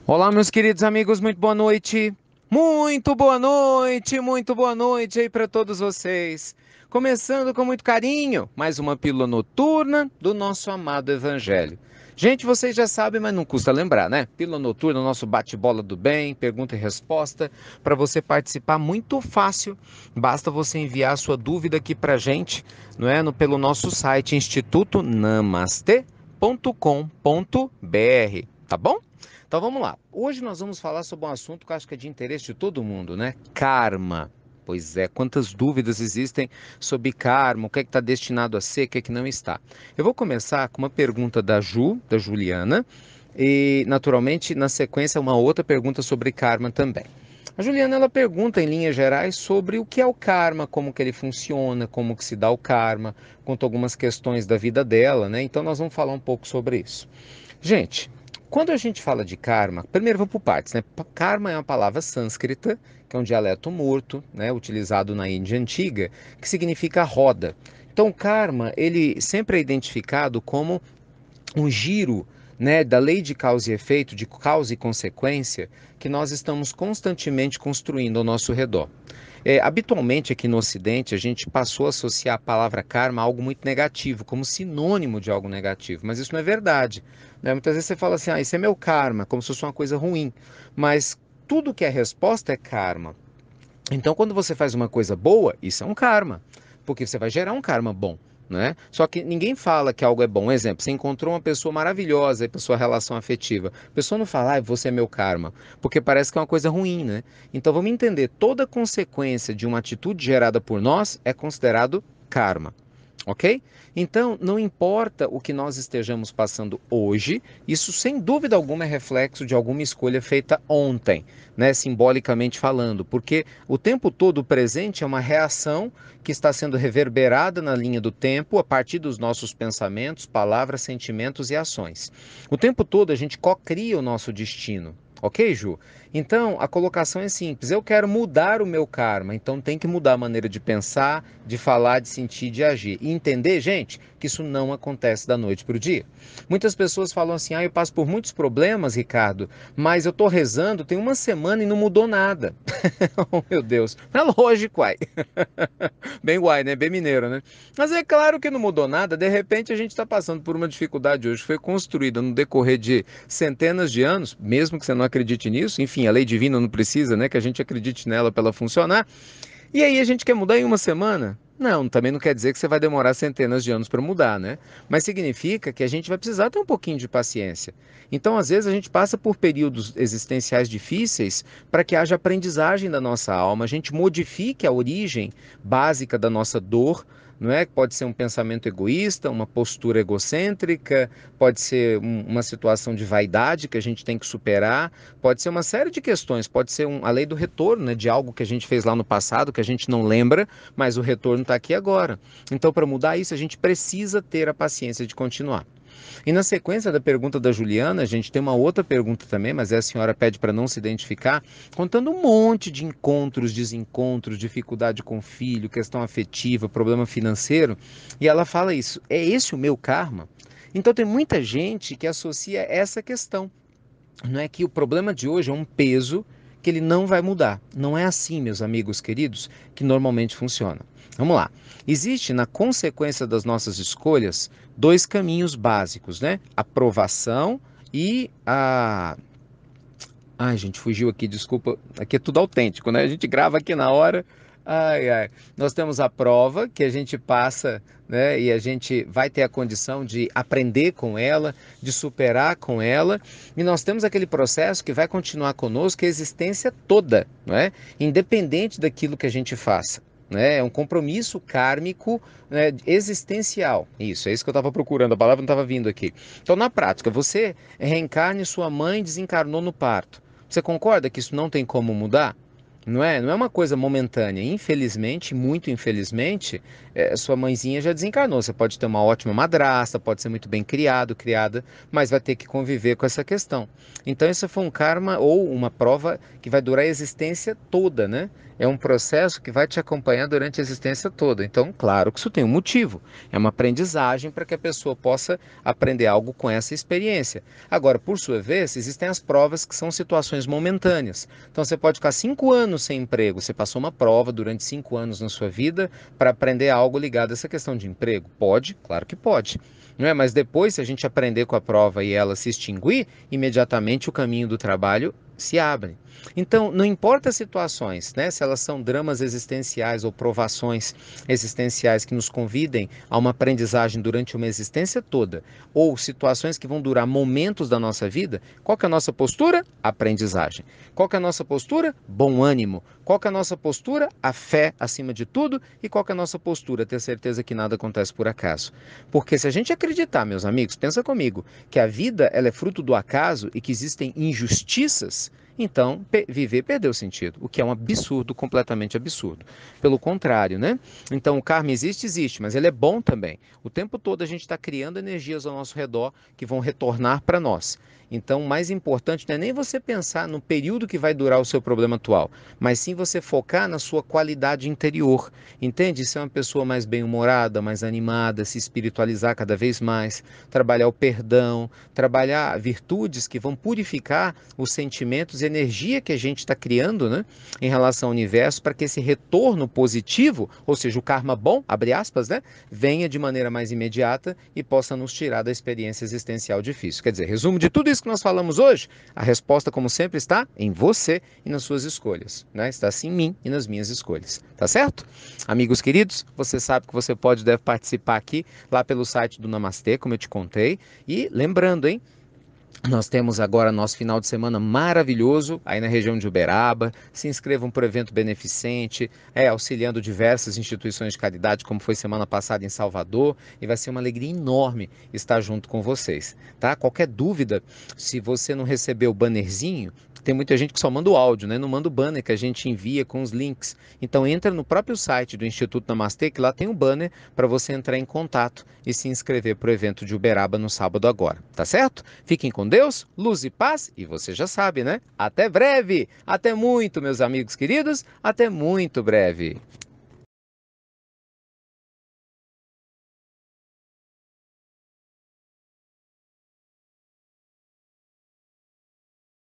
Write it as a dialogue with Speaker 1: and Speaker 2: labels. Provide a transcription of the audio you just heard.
Speaker 1: Olá, meus queridos amigos, muito boa noite. Muito boa noite aí para todos vocês. Começando com muito carinho, mais uma pílula noturna do nosso amado Evangelho. Gente, vocês já sabem, mas não custa lembrar, né? Pílula noturna, nosso bate-bola do bem, pergunta e resposta. Para você participar, muito fácil. Basta você enviar a sua dúvida aqui para gente, não é? Pelo nosso site institutonamaste.com.br, tá bom? Então vamos lá. Hoje nós vamos falar sobre um assunto que eu acho que é de interesse de todo mundo, né? Karma. Pois é, quantas dúvidas existem sobre karma, o que é que está destinado a ser, o que é que não está. Eu vou começar com uma pergunta da Juliana, e naturalmente, na sequência, uma outra pergunta sobre karma também. A Juliana, ela pergunta em linhas gerais sobre o que é o karma, como que ele funciona, como que se dá o karma, quanto a algumas questões da vida dela, né? Então nós vamos falar um pouco sobre isso. Gente, quando a gente fala de karma, primeiro vamos por partes, né? Karma é uma palavra sânscrita, que é um dialeto morto, né, utilizado na Índia antiga, que significa roda. Então, karma, ele sempre é identificado como um giro, né, da lei de causa e efeito, de causa e consequência, que nós estamos constantemente construindo ao nosso redor. Habitualmente aqui no Ocidente a gente passou a associar a palavra karma a algo muito negativo, como sinônimo de algo negativo, mas isso não é verdade, né? Muitas vezes você fala assim, isso é meu karma, como se fosse uma coisa ruim, mas tudo que é resposta é karma. Então, quando você faz uma coisa boa, isso é um karma, porque você vai gerar um karma bom, né? Só que ninguém fala que algo é bom. Um exemplo, você encontrou uma pessoa maravilhosa para sua relação afetiva. A pessoa não fala, você é meu karma, porque parece que é uma coisa ruim, né? Então, vamos entender, toda consequência de uma atitude gerada por nós é considerado karma. Ok? Então, não importa o que nós estejamos passando hoje, isso sem dúvida alguma é reflexo de alguma escolha feita ontem, né? Simbolicamente falando, porque o tempo todo o presente é uma reação que está sendo reverberada na linha do tempo a partir dos nossos pensamentos, palavras, sentimentos e ações. O tempo todo a gente cocria o nosso destino. Ok, Ju? Então, a colocação é simples. Eu quero mudar o meu karma, então tem que mudar a maneira de pensar, de falar, de sentir, de agir. E entender, gente, que isso não acontece da noite para o dia. Muitas pessoas falam assim, eu passo por muitos problemas, Ricardo, mas eu estou rezando tem uma semana e não mudou nada. Oh, meu Deus. É lógico, uai. Bem uai, né? Bem mineiro, né? Mas é claro que não mudou nada. De repente a gente está passando por uma dificuldade hoje que foi construída no decorrer de centenas de anos, mesmo que você não acredite nisso. Enfim, a lei divina não precisa, né? Que a gente acredite nela para ela funcionar. E aí a gente quer mudar em uma semana? Não, também não quer dizer que você vai demorar centenas de anos para mudar, né? Mas significa que a gente vai precisar ter um pouquinho de paciência. Então, às vezes, a gente passa por períodos existenciais difíceis para que haja aprendizagem da nossa alma, a gente modifique a origem básica da nossa dor, não é? Pode ser um pensamento egoísta, uma postura egocêntrica, pode ser uma situação de vaidade que a gente tem que superar, pode ser uma série de questões, pode ser a lei do retorno, né, de algo que a gente fez lá no passado, que a gente não lembra, mas o retorno está aqui agora. Então, para mudar isso, a gente precisa ter a paciência de continuar. E na sequência da pergunta da Juliana, a gente tem uma outra pergunta também, mas a senhora pede para não se identificar, contando um monte de encontros, desencontros, dificuldade com o filho, questão afetiva, problema financeiro, e ela fala isso: é esse o meu karma? Então tem muita gente que associa essa questão. Não é que o problema de hoje é um peso que ele não vai mudar. Não é assim, meus amigos queridos, que normalmente funciona. Vamos lá. Existe na consequência das nossas escolhas dois caminhos básicos, né? A provação e a. Ai, gente, fugiu aqui, desculpa. Aqui é tudo autêntico, né? A gente grava aqui na hora. Ai, ai. Nós temos a prova que a gente passa, né? E a gente vai ter a condição de aprender com ela, de superar com ela. E nós temos aquele processo que vai continuar conosco a existência toda, não é? Independente daquilo que a gente faça. Né? É um compromisso kármico, né, existencial. Isso, é isso que eu estava procurando, a palavra não estava vindo aqui. Então, na prática, você reencarna e sua mãe desencarnou no parto. Você concorda que isso não tem como mudar? Não é uma coisa momentânea. Infelizmente, muito infelizmente, sua mãezinha já desencarnou. Você pode ter uma ótima madrasta, pode ser muito bem criado, criada, mas vai ter que conviver com essa questão. Então, isso foi um karma ou uma prova que vai durar a existência toda, né? É um processo que vai te acompanhar durante a existência toda. Então, claro que isso tem um motivo. É uma aprendizagem para que a pessoa possa aprender algo com essa experiência. Agora, por sua vez, existem as provas que são situações momentâneas. Então, você pode ficar 5 anos sem emprego. Você passou uma prova durante 5 anos na sua vida para aprender algo ligado a essa questão de emprego? Pode? Claro que pode. Não é? Mas depois, se a gente aprender com a prova e ela se extinguir, imediatamente o caminho do trabalho se abre. Então, não importa as situações, né? Se elas são dramas existenciais ou provações existenciais que nos convidem a uma aprendizagem durante uma existência toda, ou situações que vão durar momentos da nossa vida, qual que é a nossa postura? Aprendizagem. Qual que é a nossa postura? Bom ânimo. Qual que é a nossa postura? A fé acima de tudo. E qual que é a nossa postura? Ter certeza que nada acontece por acaso. Porque se a gente acreditar, meus amigos, pensa comigo, que a vida ela é fruto do acaso e que existem injustiças, então viver perdeu sentido, o que é um absurdo, completamente absurdo. Pelo contrário, né? Então o karma existe, existe, mas ele é bom também. O tempo todo a gente está criando energias ao nosso redor que vão retornar para nós. Então, o mais importante não é nem você pensar no período que vai durar o seu problema atual, mas sim você focar na sua qualidade interior. Entende? Ser uma pessoa mais bem-humorada, mais animada, se espiritualizar cada vez mais, trabalhar o perdão, trabalhar virtudes que vão purificar os sentimentos e energia que a gente está criando, né, em relação ao universo, para que esse retorno positivo, ou seja, o karma bom, abre aspas, né, venha de maneira mais imediata e possa nos tirar da experiência existencial difícil. Quer dizer, resumo de tudo isso que nós falamos hoje, a resposta, como sempre, está em você e nas suas escolhas, né? Está assim em mim e nas minhas escolhas, tá certo? Amigos queridos, você sabe que você pode e deve participar aqui, lá pelo site do Namastê, como eu te contei, e lembrando, hein, nós temos agora nosso final de semana maravilhoso aí na região de Uberaba. Se inscrevam para o evento beneficente, auxiliando diversas instituições de caridade, como foi semana passada em Salvador, e vai ser uma alegria enorme estar junto com vocês, tá? Qualquer dúvida, se você não recebeu o bannerzinho, tem muita gente que só manda o áudio, né? Não manda o banner que a gente envia com os links. Então entra no próprio site do Instituto Namastê, que lá tem um banner para você entrar em contato e se inscrever para o evento de Uberaba no sábado agora, tá certo? Fiquem com Deus, luz e paz, e você já sabe, né? Até breve! Até muito, meus amigos queridos, até muito breve!